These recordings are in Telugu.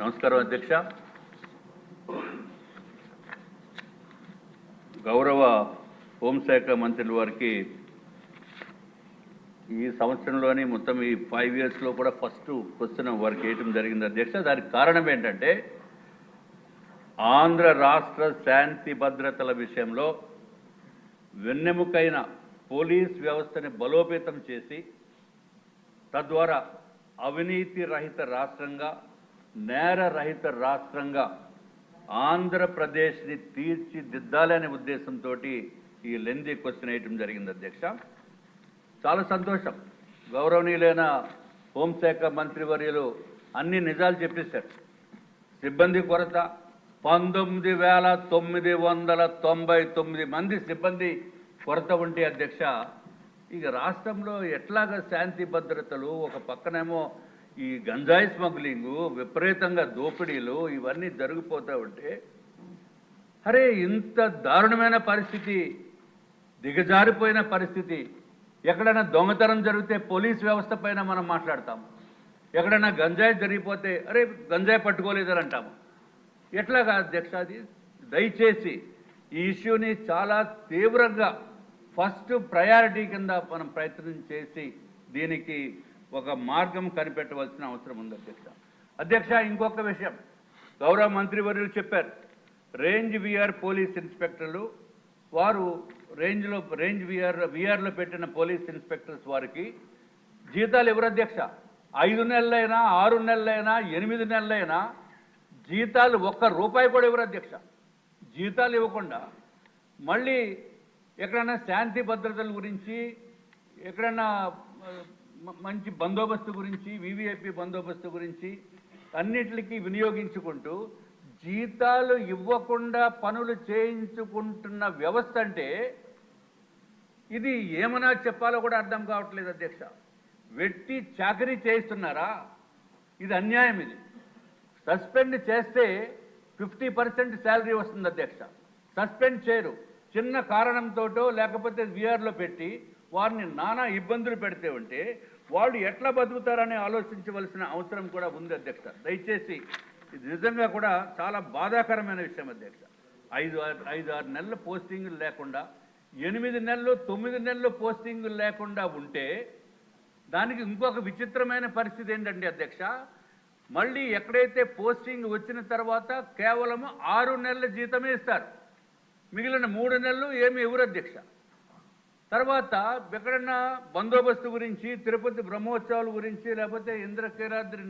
నమస్కారం అధ్యక్ష. గౌరవ హోంశాఖ మంత్రుల వారికి ఈ సంవత్సరంలోని మొత్తం ఈ 5 ఇయర్స్లో కూడా ఫస్ట్ క్వశ్చన్ వారికి వేయటం జరిగింది అధ్యక్ష. దానికి కారణం ఏంటంటే ఆంధ్ర రాష్ట్ర శాంతి భద్రతల విషయంలో వెన్నెముకైన పోలీస్ వ్యవస్థని బలోపేతం చేసి తద్వారా అవినీతి రహిత రాష్ట్రంగా, నేర రహిత రాష్ట్రంగా ఆంధ్రప్రదేశ్ని తీర్చిదిద్దాలనే ఉద్దేశంతో ఈ లెందీ క్వశ్చన్ వేయటం జరిగింది అధ్యక్ష. చాలా సంతోషం. గౌరవనీయులైన హోంశాఖ మంత్రివర్యులు అన్ని నిజాలు చెప్పేశారు. సిబ్బంది కొరత 19,999 మంది సిబ్బంది కొరత ఉంటే అధ్యక్ష, ఇక రాష్ట్రంలో ఎట్లాగా శాంతి భద్రతలు, ఒక పక్కనేమో ఈ గంజాయి స్మగ్లింగు, విపరీతంగా దోపిడీలు ఇవన్నీ జరిగిపోతూ ఉంటే, అరే ఇంత దారుణమైన పరిస్థితి, దిగజారిపోయిన పరిస్థితి, ఎక్కడైనా దొంగతనం జరిగితే పోలీస్ వ్యవస్థ పైన మనం మాట్లాడతాం, ఎక్కడైనా గంజాయి జరిగిపోతే అరే గంజాయి పట్టుకోలేదని అంటాము. ఎట్లాగా అధ్యక్ష అది? దయచేసి ఈ ఇష్యూని చాలా తీవ్రంగా ఫస్ట్ ప్రయారిటీ కింద మనం ప్రయత్నం చేసి దీనికి ఒక మార్గం కనిపెట్టవలసిన అవసరం ఉంది అధ్యక్ష. అధ్యక్ష, ఇంకొక విషయం గౌరవ మంత్రివర్యులు చెప్పారు. రేంజ్ విఆర్ పోలీస్ ఇన్స్పెక్టర్లు వారు రేంజ్ విఆర్లో పెట్టిన పోలీస్ ఇన్స్పెక్టర్స్ వారికి జీతాలు ఎవరు అధ్యక్ష? 5 నెలలైనా 6 నెలలైనా 8 నెలలైనా జీతాలు ₹1 కూడా ఎవరు అధ్యక్ష? జీతాలు ఇవ్వకుండా మళ్ళీ ఎక్కడైనా శాంతి భద్రతల గురించి, ఎక్కడైనా మంచి బందోబస్తు గురించి, వివిఐపి బందోబస్తు గురించి అన్నిటికీ వినియోగించుకుంటూ జీతాలు ఇవ్వకుండా పనులు చేయించుకుంటున్న వ్యవస్థ అంటే ఇది ఏమన్నా చెప్పాలో కూడా అర్థం కావట్లేదు అధ్యక్ష. వెట్టి చాకరీ చేయిస్తున్నారా? ఇది అన్యాయం. ఇది సస్పెండ్ చేస్తే 50% శాలరీ వస్తుంది అధ్యక్ష. సస్పెండ్ చేయరు, చిన్న కారణంతోటో లేకపోతే విఆర్లో పెట్టి వారిని నానా ఇబ్బందులు పెడితే ఉంటే వాళ్ళు ఎట్లా బతుకుతారని ఆలోచించవలసిన అవసరం కూడా ఉంది అధ్యక్ష. దయచేసి ఇది నిజంగా కూడా చాలా బాధాకరమైన విషయం అధ్యక్ష. 5-6 నెలల పోస్టింగులు లేకుండా, 8 నెలలు 9 నెలలు పోస్టింగులు లేకుండా ఉంటే దానికి ఇంకొక విచిత్రమైన పరిస్థితి ఏంటంటే అధ్యక్ష, మళ్ళీ ఎక్కడైతే పోస్టింగ్ వచ్చిన తర్వాత కేవలం 6 నెలల జీతమే ఇస్తారు, మిగిలిన 3 నెలలు ఏమి ఎవరు అధ్యక్ష. తర్వాత ఎక్కడన్నా బందోబస్తు గురించి, తిరుపతి బ్రహ్మోత్సవాల గురించి, లేకపోతే ఇంద్రకీలాద్రి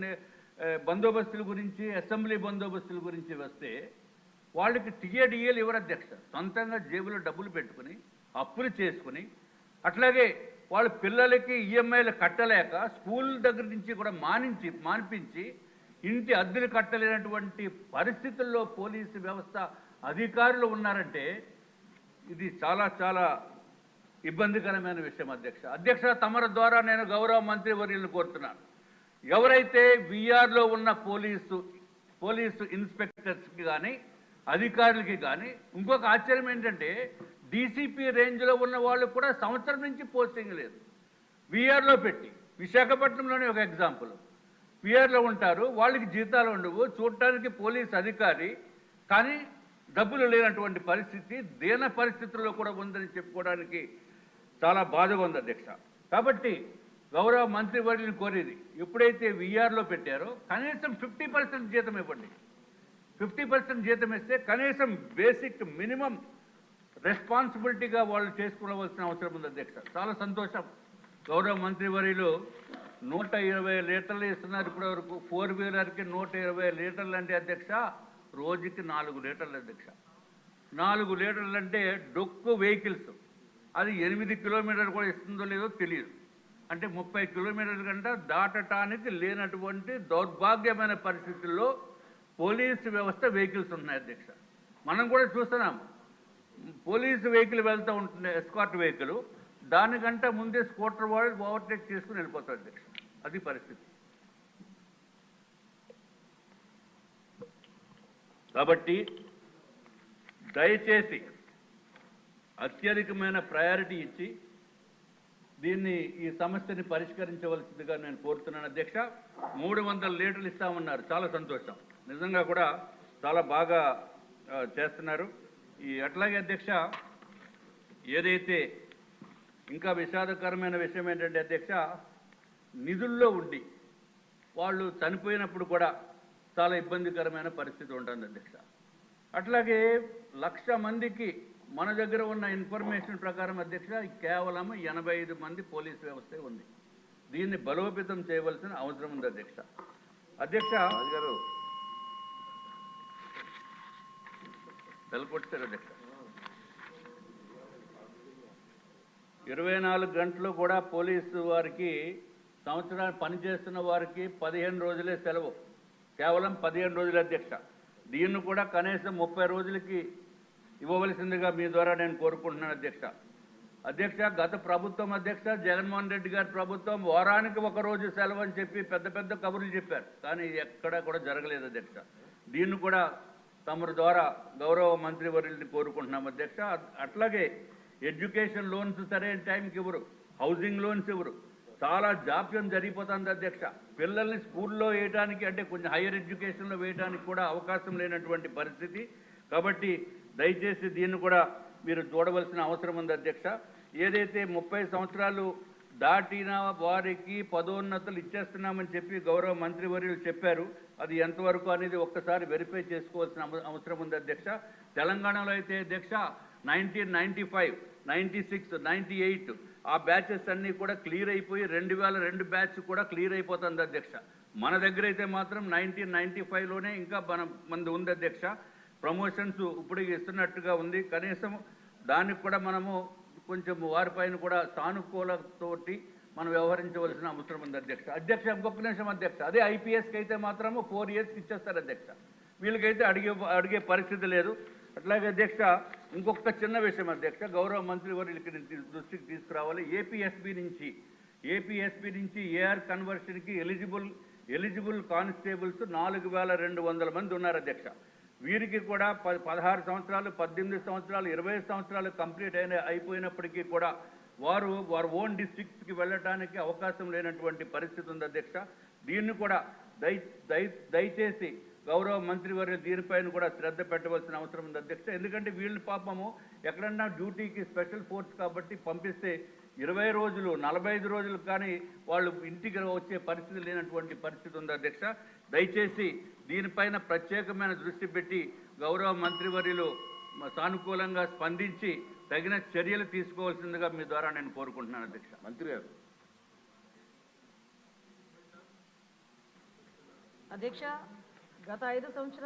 బందోబస్తుల గురించి, అసెంబ్లీ బందోబస్తుల గురించి వస్తే వాళ్ళకి టీఏడీఏలు ఎవరు అధ్యక్ష? సొంతంగా జేబులో డబ్బులు పెట్టుకుని అప్పులు చేసుకుని, అట్లాగే వాళ్ళ పిల్లలకి ఈఎంఐలు కట్టలేక స్కూల్ దగ్గర నుంచి కూడా మానిపించి ఇంటి అద్దెలు కట్టలేనటువంటి పరిస్థితుల్లో పోలీసు వ్యవస్థ అధికారులు ఉన్నారంటే ఇది చాలా చాలా ఇబ్బందికరమైన విషయం అధ్యక్ష. అధ్యక్ష, తమరి ద్వారా నేను గౌరవ మంత్రివర్యులను కోరుతున్నాను. ఎవరైతే విఆర్లో ఉన్న పోలీసు ఇన్స్పెక్టర్స్కి కానీ అధికారులకి కానీ ఇంకొక ఆశ్చర్యం ఏంటంటే డీసీపీ రేంజ్లో ఉన్న వాళ్ళు కూడా సంవత్సరం నుంచి పోస్టింగ్ లేదు. విఆర్లో పెట్టి, విశాఖపట్నంలోనే ఒక ఎగ్జాంపుల్, విఆర్లో ఉంటారు, వాళ్ళకి జీతాలు ఉండవు, చూడటానికి పోలీస్ అధికారి కానీ డబ్బులు లేనటువంటి పరిస్థితి, దీన పరిస్థితుల్లో కూడా ఉందని చెప్పుకోవడానికి చాలా బాధగా ఉంది అధ్యక్ష. కాబట్టి గౌరవ మంత్రివర్యులను కోరేది, ఎప్పుడైతే విఆర్లో పెట్టారో కనీసం 50% జీతం ఇవ్వండి. 50% జీతం ఇస్తే కనీసం బేసిక్ మినిమం రెస్పాన్సిబిలిటీగా వాళ్ళు చేసుకోవలసిన అవసరం ఉంది అధ్యక్ష. చాలా సంతోషం. గౌరవ మంత్రివర్యులు 120 లీటర్లు ఇస్తున్నారు ఇప్పటివరకు. 4 వీలర్కి 120 లీటర్లు అంటే అధ్యక్ష రోజుకి 4 లీటర్లు అధ్యక్ష. 4 లీటర్లు అంటే డొక్కు వెహికల్స్, అది 8 కిలోమీటర్లు కూడా ఇస్తుందో లేదో తెలియదు. అంటే 30 కిలోమీటర్ల కంటే దాటటానికి లేనటువంటి దౌర్భాగ్యమైన పరిస్థితుల్లో పోలీసు వ్యవస్థ వెహికల్స్ ఉన్నాయి అధ్యక్ష. మనం కూడా చూస్తున్నాం, పోలీసు వెహికల్ వెళ్తూ ఉంటుంది, ఎస్కార్ట్ వెహికల్, దానికంటే ముందే స్కూటర్ వాళ్ళు ఓవర్టేక్ చేసుకుని వెళ్ళిపోతారు అధ్యక్ష. అది పరిస్థితి. కాబట్టి దయచేసి అత్యధికమైన ప్రయారిటీ ఇచ్చి ఈ సమస్యని పరిష్కరించవలసిందిగా నేను కోరుతున్నాను అధ్యక్ష. 300 లీటర్లు ఇస్తామన్నారు, చాలా సంతోషం, నిజంగా కూడా చాలా బాగా చేస్తున్నారు. అట్లాగే అధ్యక్ష, ఏదైతే ఇంకా విషాదకరమైన విషయం ఏంటంటే అధ్యక్ష, నిధుల్లో ఉండి వాళ్ళు చనిపోయినప్పుడు కూడా చాలా ఇబ్బందికరమైన పరిస్థితి ఉంటుంది అధ్యక్ష. అట్లాగే 1,00,000 మందికి మన దగ్గర ఉన్న ఇన్ఫర్మేషన్ ప్రకారం అధ్యక్ష కేవలం 85 మంది పోలీస్ వ్యవస్థ ఉంది. దీన్ని బలోపేతం చేయవలసిన అవసరం ఉంది అధ్యక్ష. గారు తెలకొట్టారు అధ్యక్ష. 24 గంటలు కూడా పోలీసు వారికి సంవత్సరాన్ని పనిచేస్తున్న వారికి 15 రోజులే సెలవు, కేవలం 15 రోజులు అధ్యక్ష. దీన్ని కూడా కనీసం 30 రోజులకి ఇవ్వవలసిందిగా మీ ద్వారా నేను కోరుకుంటున్నాను అధ్యక్ష. గత ప్రభుత్వం అధ్యక్ష, జగన్మోహన్ రెడ్డి గారి ప్రభుత్వం వారానికి 1 రోజు సెలవు అని చెప్పి పెద్ద పెద్ద కబుర్లు చెప్పారు, కానీ ఎక్కడా కూడా జరగలేదు అధ్యక్ష. దీన్ని కూడా తమరి ద్వారా గౌరవ మంత్రివర్యుల్ని కోరుకుంటున్నాం అధ్యక్ష. అట్లాగే ఎడ్యుకేషన్ లోన్స్ సరైన టైంకి ఇవ్వరు, హౌసింగ్ లోన్స్ ఇవ్వరు, చాలా జాప్యం జరిగిపోతుంది అధ్యక్ష. పిల్లల్ని స్కూల్లో వేయడానికి, అంటే కొంచెం హైయర్ ఎడ్యుకేషన్లో వేయడానికి కూడా అవకాశం లేనటువంటి పరిస్థితి. కాబట్టి దయచేసి దీన్ని కూడా మీరు చూడవలసిన అవసరం ఉంది అధ్యక్ష. ఏదైతే 30 సంవత్సరాలు దాటిన వారికి పదోన్నతులు ఇచ్చేస్తున్నామని చెప్పి గౌరవ మంత్రివర్యులు చెప్పారు, అది ఎంతవరకు అనేది ఒక్కసారి వెరిఫై చేసుకోవాల్సిన అవసరం ఉంది అధ్యక్ష. తెలంగాణలో అయితే అధ్యక్ష 1995, 96, 98 ఆ బ్యాచెస్ అన్నీ కూడా క్లియర్ అయిపోయి 2002 బ్యాచ్ కూడా క్లియర్ అయిపోతుంది అధ్యక్ష. మన దగ్గర అయితే మాత్రం 1995లోనే ఇంకా మంది ఉంది అధ్యక్ష. ప్రమోషన్స్ ఇప్పుడు ఇస్తున్నట్టుగా ఉంది. కనీసం దానికి కూడా మనము కొంచెం వారిపైన కూడా సానుకూలతోటి మనం వ్యవహరించవలసిన అవసరం ఉంది అధ్యక్ష. ఇంకొక నిమిషం అధ్యక్ష, అదే ఐపీఎస్కి అయితే మాత్రము 4 yearsకి ఇచ్చేస్తారు అధ్యక్ష, వీళ్ళకైతే అడిగే పరిస్థితి లేదు. అట్లాగే అధ్యక్ష, ఇంకొక చిన్న విషయం అధ్యక్ష, గౌరవ మంత్రివర్యులకి దృష్టికి తీసుకురావాలి. ఏపీఎస్పీ నుంచి ఏఆర్ కన్వర్షన్కి ఎలిజిబుల్ కానిస్టేబుల్స్ 4,200 మంది ఉన్నారు అధ్యక్ష. వీరికి కూడా 16 సంవత్సరాలు, 18 సంవత్సరాలు, 20 సంవత్సరాలు కంప్లీట్ అయిపోయినప్పటికీ కూడా వారు ఓన్ డిస్ట్రిక్ట్స్కి వెళ్ళటానికి అవకాశం లేనటువంటి పరిస్థితి ఉంది అధ్యక్ష. దీన్ని కూడా దయచేసి గౌరవ మంత్రివర్యులు దీనిపైన కూడా శ్రద్ధ పెట్టవలసిన అవసరం ఉంది అధ్యక్ష. ఎందుకంటే వీళ్ళు పాపము ఎక్కడన్నా డ్యూటీకి స్పెషల్ ఫోర్స్ కాబట్టి పంపిస్తే 20 రోజులు, 45 రోజులు కానీ వాళ్ళు ఇంటికి వచ్చే పరిస్థితి లేనటువంటి పరిస్థితి ఉంది అధ్యక్ష. దయచేసి దీనిపైన ప్రత్యేకమైన దృష్టి పెట్టి గౌరవ మంత్రివర్యులు సానుకూలంగా స్పందించి తగిన చర్యలు తీసుకోవాల్సిందిగా మీ ద్వారా నేను కోరుకుంటున్నాను అధ్యక్ష. మంత్రి గారు. అధ్యక్ష, గత 5 సంవత్సరాలు